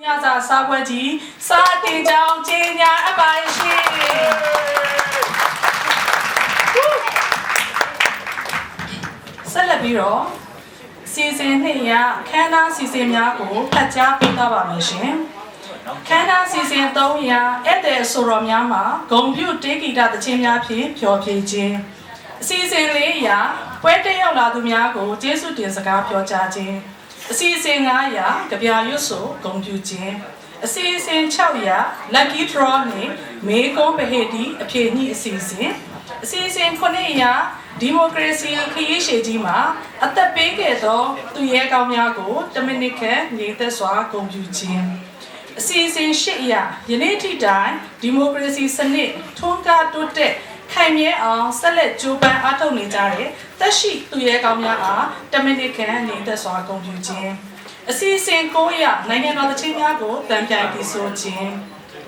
ညစာစားပွဲကြီးစားတင်ကြောင်းကျင်းညာအပိုင်ရှင်ဆက်လက်ပြီးတော့စီစဉ်နှစ်ရခန်းသားစီစဉ်များကိုဖတ်ကြားပေးသွားပါမယ်ရှင်ခန်းသားစီစဉ်3ရဧည့်သည်ဆိုတော်များမှာဂုံပြုတေးဂီတသချင်းများဖြင့်ဖျော်ဖြေခြင်းအစီအစဉ်4ရပွဲတက်ရောက်လာသူများကိုကျေးဇူးတင်စကားပြောကြားခြင်းအစီအစဉ်9ရကြပြရွတ်ဆိုဂုံပြုခြင်းအစီအစဉ်6ရ Lucky Draw နဲ့မေကွန်ပဟေတီအဖြေညှိအစီအစဉ်9ရဒီမိုကရေစီခရီးရှည်ကြီးမှာအသက်ပေးခဲ့သောသူရဲကောင်းများကို10မိနစ်ခန့်နေသက်စွာဂုဏ်ပြုခြင်းအစီအစဉ်8ရယနေ့ထိတိုင်ဒီမိုကရေစီစနစ်ထွန်းကားတိုးတက်ခိုင်မြဲအောင်ဆက်လက်ကြိုးပမ်းအားထုတ်နေကြတဲ့သက်ရှိသူရဲကောင်းများအား10မိနစ်ခန့်နေသက်စွာဂုဏ်ပြုခြင်းအစီအစဉ်9ရနိုင်ငံတော်သချင်းများကိုတန်ပြန်ပြီးဆိုခြင်း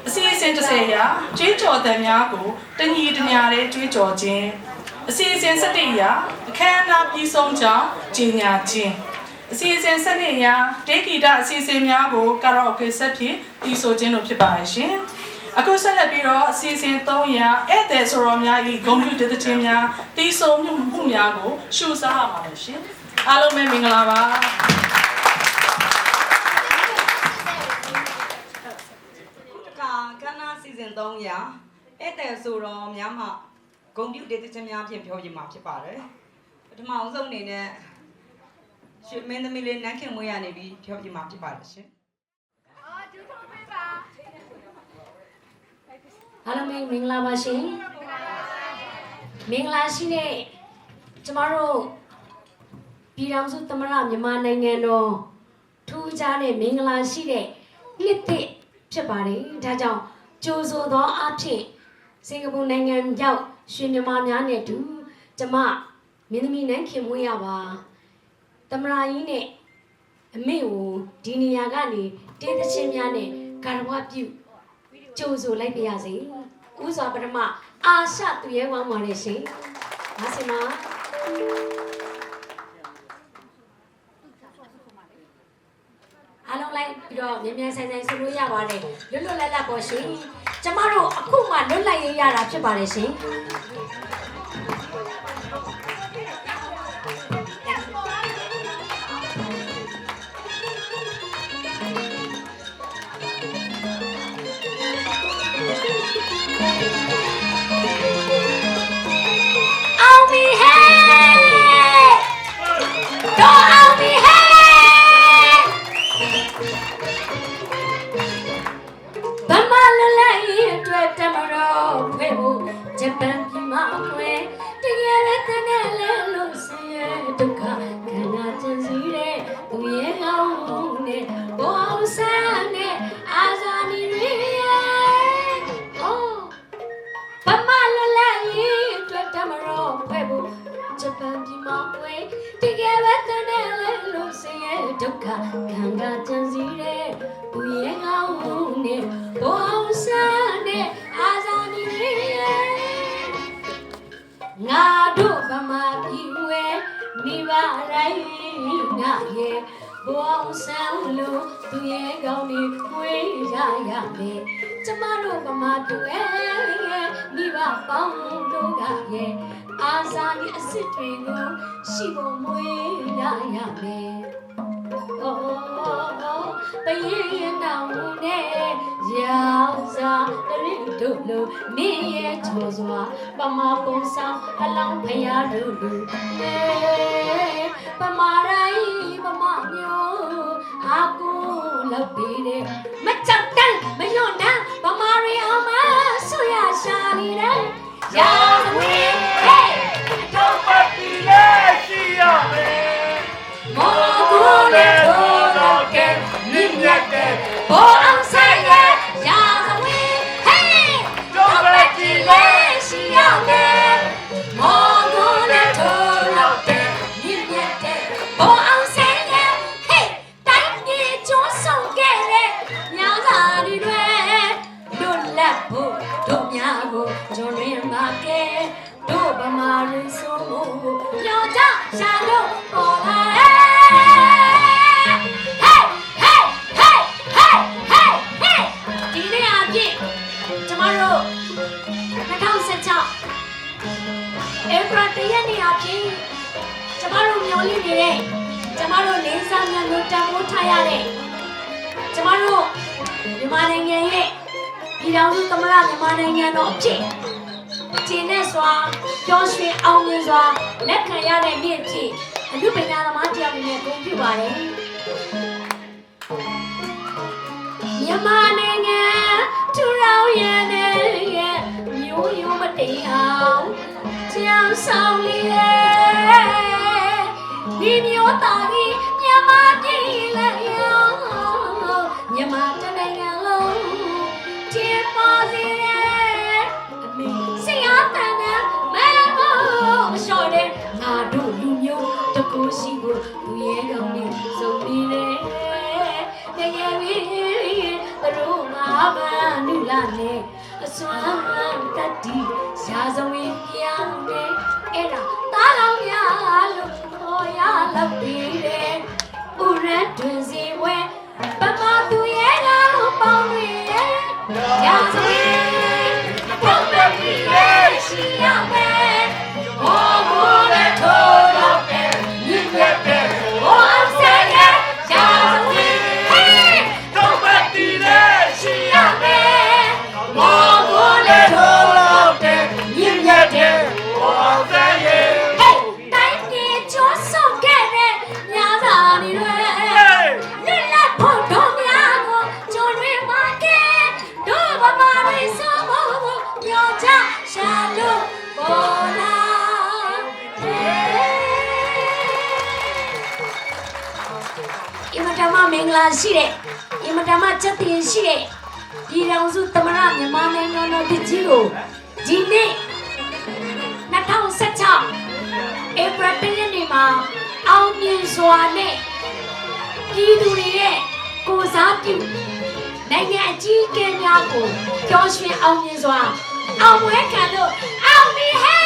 အစီအစဉ်10ရကြွေးကြော်သံများကိုတညီတညာတဲ့ကြွေးကြော်ခြင်းအစီအစဉ်17ရအခမ်းအနားပြီးဆုံးကြောင်းကြီးညာခြင်းအစီအစဉ်12ရတေးဂီတအစီအစဉ်များကိုကာရာအိုကေဆက်ဖြင့်ပြီးဆိုခြင်းတို့ဖြစ်ပါရဲ့ရှင်အခုဆက်လက်ပြီးတော့အစီအစဉ်3ရဧည့်သည်ဆိုတော်များ၏ဂုဏ်ပြုတဲ့ခြင်းများပြီးဆုံးမှုများကိုရှုစားရပါမယ်ရှင်အားလုံးပဲမင်္ဂလာပါခန်းနာစီစဉ်3ရာဧည့်သည်ဆိုတော်များမှဂုဏ်ပြုတဲ့ခြင်းများဖြင့်ပြောပြမှာဖြစ်ပါတယ်ပထမအဆုံးအနေနဲ့ရွှေမင်းသမီးလေးနန်းခင်မွေးရနေပြီးပြောပြမှာဖြစ်ပါတယ်ရှင်အားလုံးမင်္ဂလာပါရှင်မင်္ဂလာရှိတဲ့ကျမတို့ပြည်ထောင်စုသမ္မတမြန်မာနိုင်ငံတော်ထူးခြားတဲ့မင်္ဂလာရှိတဲ့နှစ်သစ်ဖြစ်ပါတယ်ဒါကြောင့်ကြိုဆိုသောအဖြစ်စင်ကာပူနိုင်ငံရောက်ရွှေမြန်မာများနဲ့တူကျမမင်းသမီးနန်းခင်မွေးရပါသမ္မတကြီးနဲ့အမေကိုဒီနေရာကနေတေးသချင်းများနဲ့ကာရဝပြုကြိုဆိုလိုက်ပါရစေဥစွာပထမအာရှသူရဲကောင်းပါလေရှင်ဒါစင်မအားလုံးလိုက်ပြီးတော့မြ мян ဆိုင်ဆိုင်ဆိုလို့ရပါတယ်လွတ်လွတ်လပ်လပ်ပေါ့ရှင်ကျမတို့အခုမှလွတ်လပ်ရေးရတာဖြစ်ပါတယ်ရှင်အောင်ပြီဟဲ့တော့အောင်ပြီဟဲ့ဗမာလလိုက်အတွက်တမတော်ဖွေဖို့ဂျပန်ပြည်မှာဖွေတကယ်လည်းတနဲ့လဲလို့ဆင်းရဲဒုက္ခခန္ဓာကျင်စီတဲ့သူရဲ့ကောင်းနဲ့ဘောဆန်းနဲ့အာဇာနည်တွေဗမာလလိုက်အတွက်တမတော်ဖွေဖို့ဂျပန်ပြည်မှာဖွေတကယ်လည်းတနဲ့လဲလို့ဆင်းရဲဒုက္ခခန္ဓာကျင်စီတဲ့သူရဲ့ကောင်းနဲ့ဘောဆန်းနဲ့အာဇာနည်တွေငါတို့ဗမာပြည်ဝဲမိဘတိုင်းငါရဲ့ဘောဆန်းလို့သူရဲ့ကောင်းနဲ့ဝေးရရမယ်ကျမတို့ဗမာပြည်ဝဲမိဘပေါင်းတို့ကရဲ့အာဇာနည်အစ်စ်တွေကိုရှိဖို့မွေးရရမယ်တရေနောင်နဲ့ရောက်စားတရစ်တို့လိုမင်းရဲ့ချောစွာပမာပုံဆောင်အလောင်းဖရာတို့လိုပမာတိုင်းပမာမျိုးဟာကိုလောက်ပြီးတဲ့မကြောက်တန်းမယွန်းတန်းပမာရီအောင်မဆူရရှာနေတဲ့ရာဝေးဟေးတော့ပတ်ပြီးလဲရှိရမယ်မောကိုနဲ့တော့ကဲမြင့်မြတ်တဲ့ဘောအောင်ဆိုင်ရဲ့ရာဇဝေးဟေးတော့ပတ်ပြီးလဲရှိရမယ်မောကိုနဲ့တော့ကဲမြင့်မြတ်တဲ့ဘောအောင်ဆိုင်ရဲ့ဟေးတိုင်းကြီးကျွန်းဆောင်ခဲ့တဲ့ညစာတွေလွတ်လပ်ဖို့တို့များကိုကျွန်ရင်းပါကဲတို့ဗမာရင်းဆိုမှုညောကြရှာလို့ပေါ်လာ ဖြင့်ကျမတို့မျှော်လင့်နေတဲ့ကျမတို့လေးစားမြတ်လို့တန်ဖိုးထားရတဲ့ကျမတို့မြန်မာနိုင်ငံရဲ့ပြည်ထောင်စုသမ္မတမြန်မာနိုင်ငံတော်အဖြစ်ကျင်းနဲ့စွာပျော်ရွှင်အောင်မြင်စွာလက်ခံရတဲ့နေ့အဖြစ်အမှုပညာသမားတရားတွေနဲ့ဂုဏ်ပြုပါတယ်မြန်မာနိုင်ငံထူထောင်ရတဲ့မျိုးရိုးမတရားကြောင်ဆောင်လေးဒီမျိုးသားကြီးမြန်မာပြည်လည်းရောမြန်မာနိုင်ငံလုံးချစ်ပါစေတဲ့အမေဆရာတန်တဲ့မဲမို့မလျှော့တဲ့ငါတို့လူမျိုးတကူရှိဖို့လူရဲကောင်းနေစုံပြီးလေတကယ်ပဲသူတို့ငါဘာနုလာနေအစွမ်းတတ်ဒီရာဇဝင်ပြောင်းတယ်အဲ့ဒါတားကောင်းရလို့ခေါ်ရလောက်ပြီးတယ်ဥရန်တွင်စီဝဲပမသူရဲ့ကောင်ပေါင်းရဲ့ရာဇဝင်ဘုံမကြီးရဲ့ရှိရမယ်ဘောဘောနဲ့ထိုးတော့တယ်မြစ်ရဲ့တဲ့ဘောအစဲရဲ့ရာဇဝင်ဟေးဘုံမကြီးရဲ့ရှိရမယ်ဘောဘောနဲ့ထိုးတော့တယ်မြစ်ရဲ့တဲ့ဘောအစဲရဲ့တိုင်းပြည်ချိုးဆုပ်ခဲ့တဲ့ညာသာနေတွေလက်လက်ဖို့တော့များကိုကျိုးတွေမှာကဲတို့ဘာမှမဆိုဘူးပြောချရှာလို့ပေါ်လာအင်မတန်မင်္ဂလာရှိတဲ့အင်မတန်မချက်တင်ရှိတဲ့ပြည်ထောင်စုသမ္မတမြန်မာနိုင်ငံတော်ပြည်ကြီးကိုဒီနေ့2016ဧပြီလနေ့မှာအောင်မြင်စွာနဲ့ပြည်သူတွေရဲ့ကိုစားပြုနိုင်ငံအကြီးအကဲများကိုပျော်ရွှင်အောင်မြင်စွာအောင်ပွဲခံလို့အောင်မြင်ဟဲ့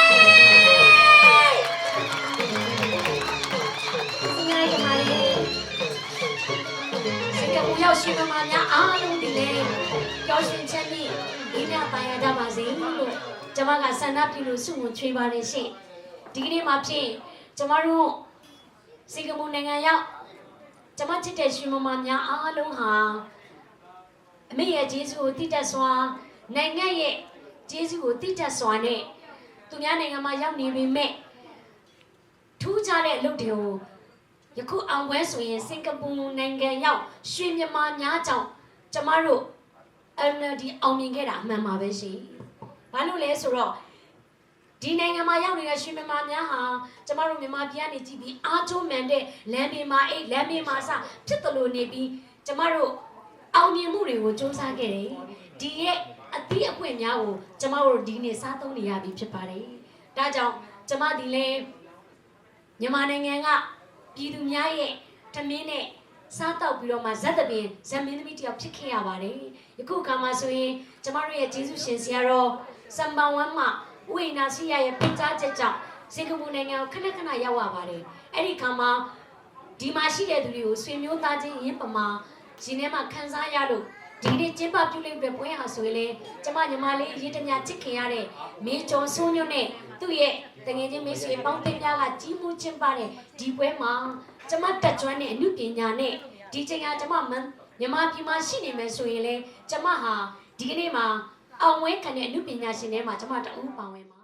ငါကမာလေးစကပူရောက်ရှိမှများအားလုံးဒီလေပျော်ရွှင်ချက်နဲ့ဒီညပိုင်ရကြပါစေလို့ကျွန်မကဆန္ဒပြုလို့ဆုမွန်ချွေးပါတယ်ရှင့်ဒီကနေ့မှာဖြင့်ကျမတို့စင်ကာပူနိုင်ငံရောက်ကျမချစ်တဲ့ရှင်မမများအားလုံးဟာအမေရဲ့ဂျေဇုကိုတိတက်စွာနိုင်ငံရဲ့ဂျေဇုကိုတိတက်စွာနဲ့သူများနိုင်ငံမှာရောက်နေပေမဲ့ထူးခြားတဲ့အလုပ်တွေကိုယခုအောင်ပွဲဆိုရင်စင်ကာပူနိုင်ငံရောက်ရွှေမြန်မာများကြောင့်ကျမတို့ NLD အောင်မြင်ခဲ့တာအမှန်ပါပဲရှင်။ဘာလို့လဲဆိုတော့ဒီနိုင်ငံမှာရောက်နေတဲ့ရွှေမြန်မာများဟာကျမတို့မြန်မာပြည်ကနေကြည့်ပြီးအားကျိုးမှန်တဲ့လမ်းပြင်မှာလမ်းပြင်မှာစဖြစ်သလိုနေပြီးကျမတို့အောင်မြင်မှုတွေကိုစူးစမ်းခဲ့တယ်ဒီရဲ့အသီးအပွင့်များကိုကျမတို့ဒီနေ့စားသုံးနေရပြီဖြစ်ပါတယ်ဒါကြောင့်ကျမဒီလေမြန်မာနိုင်ငံကပြည်သူများရဲ့ထမင်းနဲ့စားတော့ပြီးတော့မှဇက်သပင်ဇက်မင်းသမီးတယောက်ဖြစ်ခဲ့ရပါတယ်ယခုအခါမှာဆိုရင်ကျမတို့ရဲ့ကျေးဇူးရှင်ဆရာတော်စံပန်ဝမ်းမှာဝိနာစီရဲ့ဖိတ်ကြားချက်ကြောင့်စင်ကာပူနိုင်ငံကိုခဏခဏရောက်ရပါတယ်အဲ့ဒီခါမှာဒီမှာရှိတဲ့သူတွေကိုဆွေမျိုးသားချင်းရင်းပမာရှင်ထဲမှာခန်းစားရလို့ဒီနေ့ကျင်းပပြုလုပ်တဲ့ပွဲဟာဆိုရင်လေကျမညီမလေးရေးတညာချစ်ခင်ရတဲ့မင်းကျော်စိုးညွန့်နဲ့သူ့ရဲ့တငယ်ချင်းမိတ်ဆွေပေါင်းတင်များကကြီးမှုကျင်းပတဲ့ဒီပွဲမှာကျမတက်ကျွမ်းတဲ့အမှုပညာနဲ့ဒီချိန်ကကျမမြန်မာပြည်မှာရှိနေမယ်ဆိုရင်လေကျမဟာဒီကနေ့မှာအောင်ဝဲခံတဲ့အမှုပညာရှင်တွေမှာကျမတအူးပါဝင်ပါ